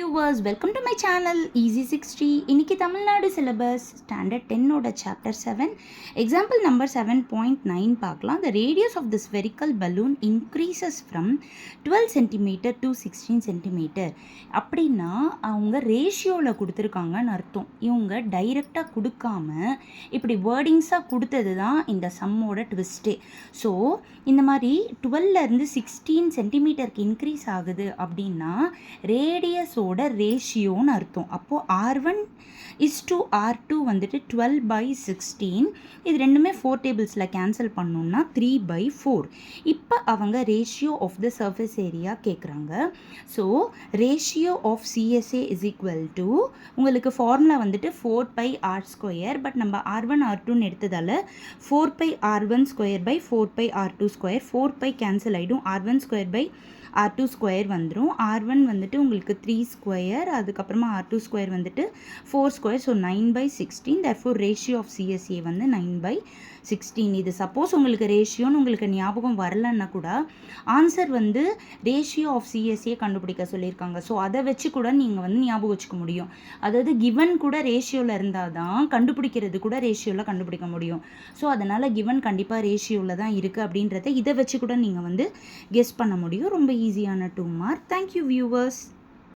viewers, welcome to my channel Easy 60. இன்னைக்கு Tamil Nadu syllabus standard 10 ஓட chapter 7 example number 7.9 பார்க்கலாம். The radius of the spherical balloon increases from 12 cm to 16 cm. அப்படின்னா அவங்க ரேஷியோவில் கொடுத்துருக்காங்கன்னு அர்த்தம். இவங்க டைரெக்டாக கொடுக்காம இப்படி வேர்டிங்ஸாக கொடுத்தது தான் இந்த சம்மோட ட்விஸ்ட்டே. ஸோ இந்த மாதிரி 12லேருந்து 16 சென்டிமீட்டருக்கு இன்க்ரீஸ் ஆகுது அப்படின்னா ரேடியஸோட ரேஷியோன்னு அர்த்தம். அப்போது R1 R2 வந்துட்டு 12/16. இது ரெண்டுமே 4 டேபிள்ஸில் கேன்சல் பண்ணோம்னா 3/4. இப்போ அவங்க ratio of the surface area கேட்குறாங்க. So ratio of CSA is equal to உங்களுக்கு ஃபார்முலா வந்துட்டு 4πr². பட் நம்ம R1 R2ன்னு எடுத்ததால் 4πr1² 4πr2². 4π கேன்சல் ஆகிடும். R1² R2² வந்துடும். R1 வந்துட்டு உங்களுக்கு 3², அதுக்கப்புறமா R2² வந்துட்டு 4². So 9/16. therefore ratio of CSA வந்து 9/16. இது சப்போஸ் உங்களுக்கு ரேஷியோன்னு உங்களுக்கு ஞாபகம் வரலன்னா கூட ஆன்சர் வந்து ரேஷியோ ஆஃப் CSA கண்டுபிடிக்க சொல்லியிருக்காங்க. ஸோ அதை வச்சு கூட நீங்கள் வந்து ஞாபகம் வச்சுக்க முடியும். அதாவது கிவன் கூட ரேஷியோவில் இருந்தால் தான் கண்டுபிடிக்கிறது கூட ரேஷியோவில் கண்டுபிடிக்க முடியும். ஸோ அதனால் கிவன் கண்டிப்பாக ரேஷியோவில் தான் இருக்குது அப்படின்றத இதை வச்சு கூட நீங்கள் வந்து கெஸ் பண்ண முடியும். ரொம்ப ஈஸியான 2 மார்க். Thank you viewers.